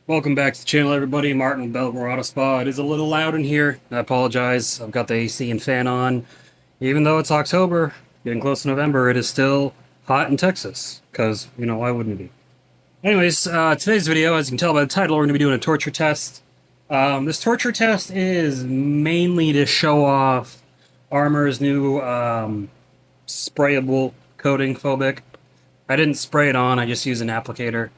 Welcome back to the channel, everybody. Martin with Belmore Auto Spa. It is a little loud in here. I apologize. I've got the AC and fan on. Even though it's October, getting close to November, it is still hot in Texas. Because, why wouldn't it be? Anyways, today's video, as you can tell by the title, we're going to be doing a torture test. This torture test is mainly to show off Armour's new sprayable coating, Phobic. I didn't spray it on. I just use an applicator.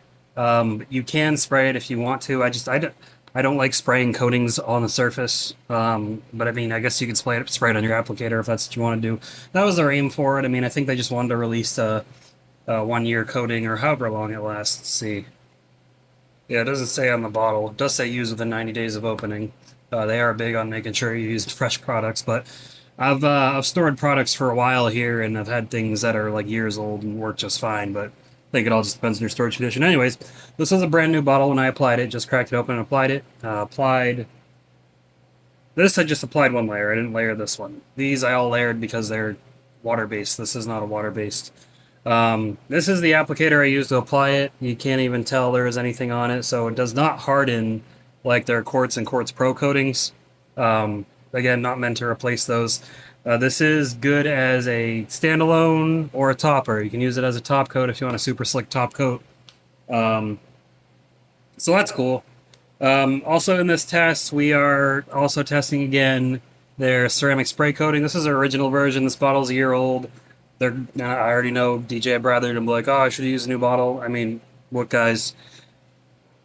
You can spray it if you want to. I don't like spraying coatings on the surface. But I mean, I guess you could spray it on your applicator if that's what you want to do. That was their aim for it. I mean, I think they just wanted to release a 1 year coating or however long it lasts. Let's see. Yeah, it doesn't say on the bottle. It does say use within 90 days of opening. They are big on making sure you use fresh products, but I've stored products for a while here, and I've had things that are like years old and work just fine. But I think it all just depends on your storage condition. Anyways, this is a brand new bottle when I applied it. Just cracked it open and applied it. Applied this. I just applied one layer. I didn't layer this one. These I all layered because they're water based. This is not a water based. This is the applicator I use to apply it. You can't even tell there is anything on it, so it does not harden like their Quartz and Quartz Pro coatings. Again, not meant to replace those. This is good as a standalone or a topper. You can use it as a top coat if you want a super slick top coat. So that's cool. Also in this test, we are also testing again their ceramic spray coating. This is their original version. This bottle's a year old. I already know DJ Brather to be like, oh, I should use a new bottle. I mean, look, guys,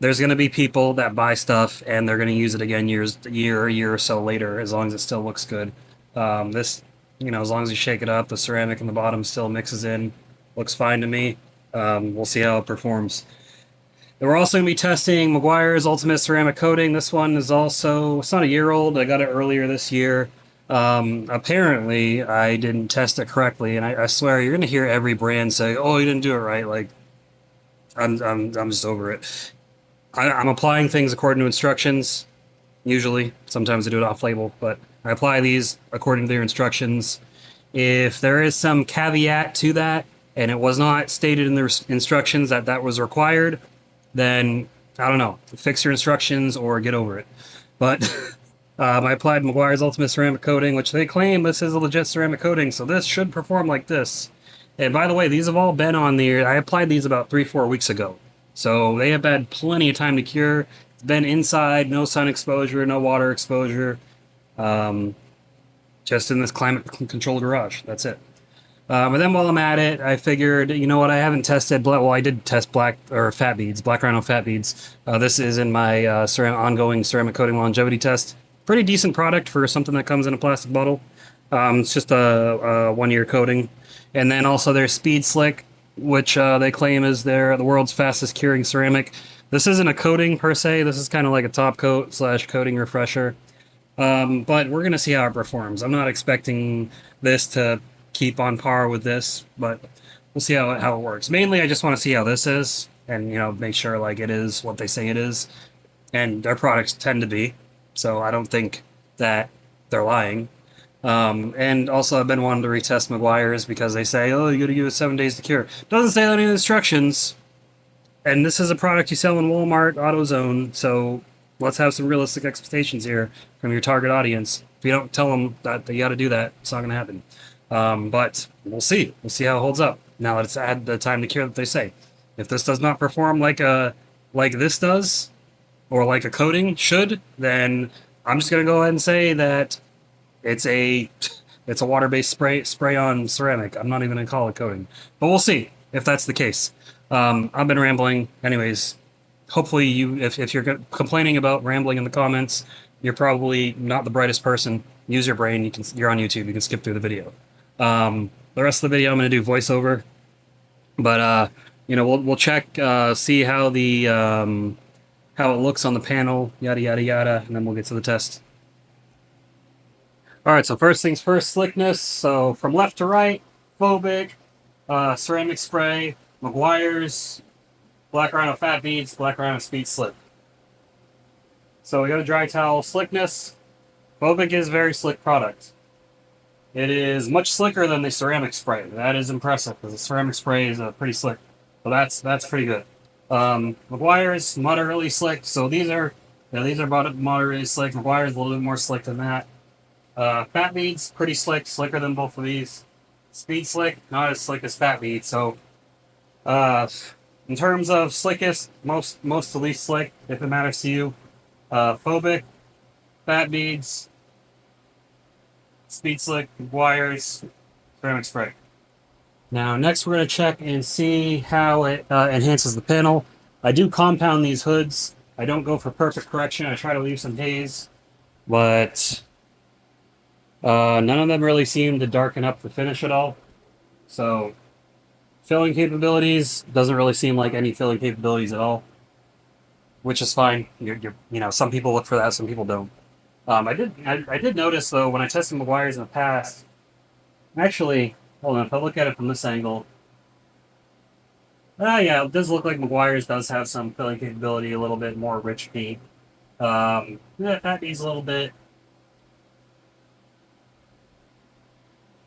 there's going to be people that buy stuff and they're going to use it again a year or so later, as long as it still looks good. This, as long as you shake it up, the ceramic in the bottom still mixes in. Looks fine to me. We'll see how it performs. And we're also going to be testing Meguiar's Ultimate Ceramic Coating. This one is also, it's not a year old. I got it earlier this year. Apparently, I didn't test it correctly, and I swear you're going to hear every brand say, oh, you didn't do it right. Like, I'm just over it. I'm applying things according to instructions, usually. Sometimes I do it off label, but I apply these according to their instructions. If there is some caveat to that, and it was not stated in their instructions that that was required, then I don't know. Fix your instructions or get over it. But I applied Meguiar's Ultimate Ceramic Coating, which they claim this is a legit ceramic coating, so this should perform like this. And by the way, these have all been on there. I applied these about 3-4 weeks ago. So they have had plenty of time to cure. It's been inside, no sun exposure, no water exposure. Just in this climate-controlled garage. That's it. And then while I'm at it, I figured, you know what, I haven't tested, well, I did test black Rhino fat beads. This is in my ongoing ceramic coating longevity test. Pretty decent product for something that comes in a plastic bottle. It's just a 1 year coating. And then also their Speed Slick, which they claim is the world's fastest curing ceramic. This isn't a coating per se, this is kind of like a top coat / coating refresher. But we're going to see how it performs. I'm not expecting this to keep on par with this, but we'll see how it works. Mainly, I just want to see how this is, and make sure like it is what they say it is, and their products tend to be. So I don't think that they're lying. And also, I've been wanting to retest Meguiar's because they say, oh, you got to give it 7 days to cure. Doesn't say that in the instructions. And this is a product you sell in Walmart, AutoZone, so let's have some realistic expectations here from your target audience. If you don't tell them that you got to do that, it's not going to happen. But we'll see. We'll see how it holds up now that it's had the time to cure that they say. If this does not perform like this does, or like a coating should, then I'm just going to go ahead and say that it's a water-based spray on ceramic. I'm not even going to call it coating. But we'll see if that's the case. I've been rambling. Anyways, hopefully if you're complaining about rambling in the comments, you're probably not the brightest person. Use your brain. You're on YouTube. You can skip through the video. The rest of the video I'm going to do voiceover. But we'll check, see how how it looks on the panel, yada yada yada, and then we'll get to the test. All right, so first things first, slickness. So from left to right, Phobic, ceramic spray, Meguiar's, Black Rhino fat beads, Black Rhino speed slip. So we got a dry towel, slickness. Phobic is a very slick product. It is much slicker than the ceramic spray. That is impressive because the ceramic spray is pretty slick. So that's pretty good. Meguiar's moderately slick, so these are moderately slick. Meguiar's a little bit more slick than that. Fat Bead's pretty slick, slicker than both of these. Speed Slick, not as slick as Fat Bead. So, uh, in terms of slickest, most to least slick, if it matters to you, Phobic, Fat Beads, Speed Slick, Meguiar's, Ceramic Spray. Now, next we're going to check and see how it enhances the panel. I do compound these hoods. I don't go for perfect correction. I try to leave some haze, but none of them really seem to darken up the finish at all. So, filling capabilities doesn't really seem like any filling capabilities at all, which is fine. Some people look for that, some people don't. I did notice though when I tested Meguiar's in the past. Actually, hold on. If I look at it from this angle, yeah, it does look like Meguiar's does have some filling capability, a little bit more rich paint. Yeah, Fat Bead's a little bit.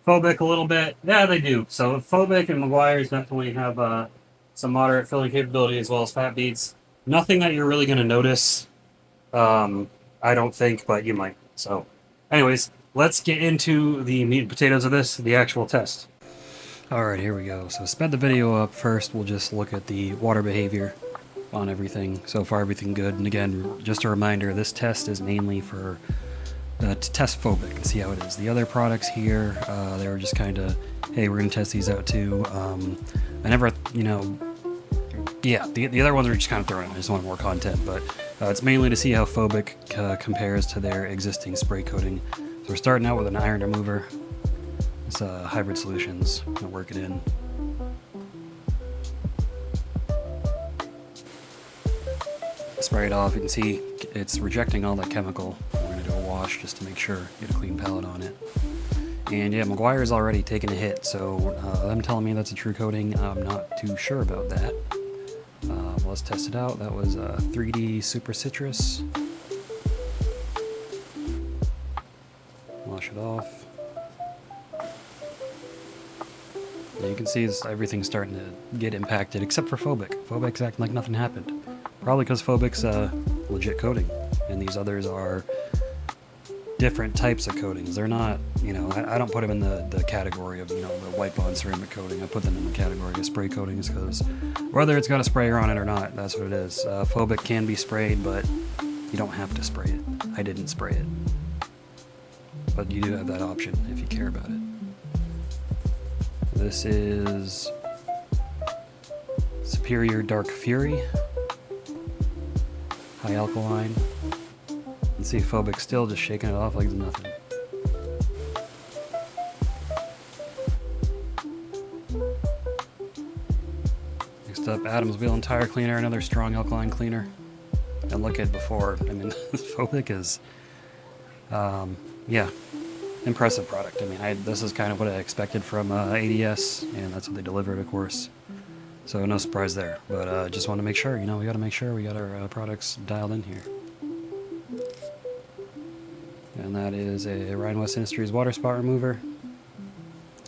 Phobic a little bit. Yeah, they do. So Phobic and Meguiar's definitely have some moderate filling capability as well as Fat Beads. Nothing that you're really going to notice, I don't think, but you might. So, anyways, let's get into the meat and potatoes of this, the actual test. Alright, here we go. So sped the video up. First, we'll just look at the water behavior on everything. So far, everything good. And again, just a reminder, this test is mainly for to test Phobic and see how it is. The other products here, they were just kind of, hey, we're going to test these out too. I never, yeah, the other ones are just kind of thrown in. I just wanted more content, but it's mainly to see how Phobic compares to their existing spray coating. So we're starting out with an iron remover. It's Hybrid Solutions. I'm going to work it in. Spray it off. You can see it's rejecting all that chemical. We're going to do a wash just to make sure, get a clean palette on it. And yeah, Meguiar's already taken a hit, so them telling me that's a true coating, I'm not too sure about that. Let's test it out. That was 3D Super Citrus. Wash it off. Yeah, you can see everything's starting to get impacted, except for Phobic. Phobic's acting like nothing happened. Probably because Phobic's a legit coating, and these others are different types of coatings. They're not, I don't put them in the category of, the wipe-on ceramic coating. I put them in the category of spray coatings because whether it's got a sprayer on it or not, that's what it is. Phobic can be sprayed, but you don't have to spray it. I didn't spray it. But you do have that option if you care about it. This is Superior Dark Fury. High alkaline. And see Phobic still just shaking it off like it's nothing. Next up, Adam's Wheel and Tire Cleaner, another strong alkaline cleaner. And look at before. I mean, Phobic is, yeah, impressive product. I mean, this is kind of what I expected from ADS, and that's what they delivered, of course. So no surprise there. But just want to make sure, we got to make sure we got our products dialed in here. And that is a Rhino Industries water spot remover.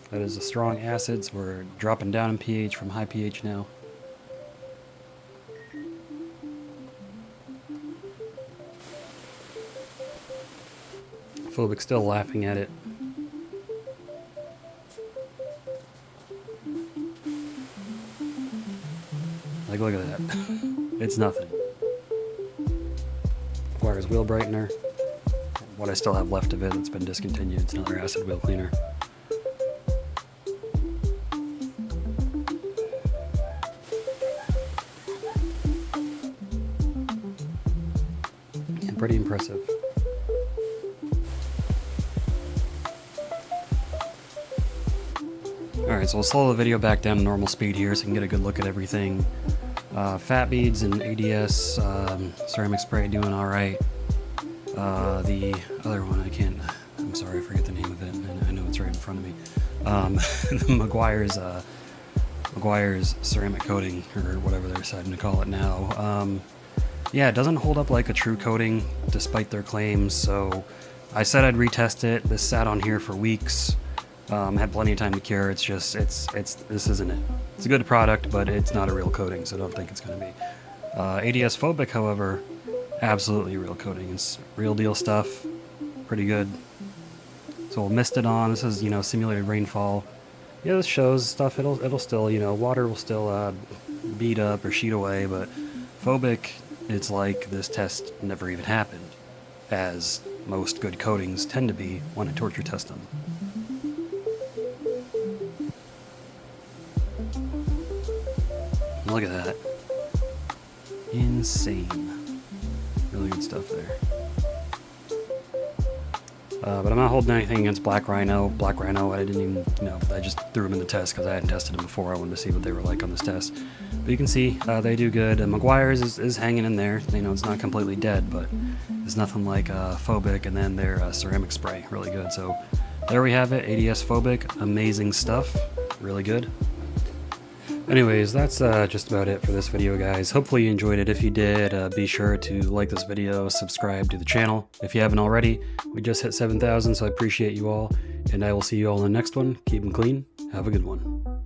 That is a strong acids. We're dropping down in pH from high pH now. Phobic's still laughing at it. Like, look at that. It's nothing. Meguiar's wheel brightener. What I still have left of it that's been discontinued. It's another acid wheel cleaner. And pretty impressive. Alright, so we'll slow the video back down to normal speed here so you can get a good look at everything. Fat Beads and ADS ceramic spray doing alright. The other one, I'm sorry, I forget the name of it, and I know it's right in front of me. Meguiar's ceramic coating, or whatever they're deciding to call it now. Yeah, it doesn't hold up like a true coating, despite their claims, so I said I'd retest it. This sat on here for weeks. Had plenty of time to cure. It's just, this isn't it. It's a good product, but it's not a real coating, so don't think it's going to be. ADS Phobic, however, absolutely real coating. It's real deal stuff. Pretty good. So we'll mist it on. This is, simulated rainfall. Yeah, this shows stuff. It'll still, water will still beat up or sheet away, but Phobic, it's like this test never even happened, as most good coatings tend to be when I torture test them. Look at that. Insane. Really good stuff there. But I'm not holding anything against Black Rhino. Black Rhino, I didn't even, I just threw them in the test because I hadn't tested them before. I wanted to see what they were like on this test. But you can see they do good. Meguiar's is hanging in there. It's not completely dead, but it's nothing like Phobic, and then their ceramic spray. Really good. So there we have it. ADS Phobic. Amazing stuff. Really good. Anyways, that's just about it for this video, guys. Hopefully you enjoyed it. If you did, be sure to like this video, subscribe to the channel if you haven't already. We just hit 7,000, so I appreciate you all, and I will see you all in the next one. Keep them clean. Have a good one.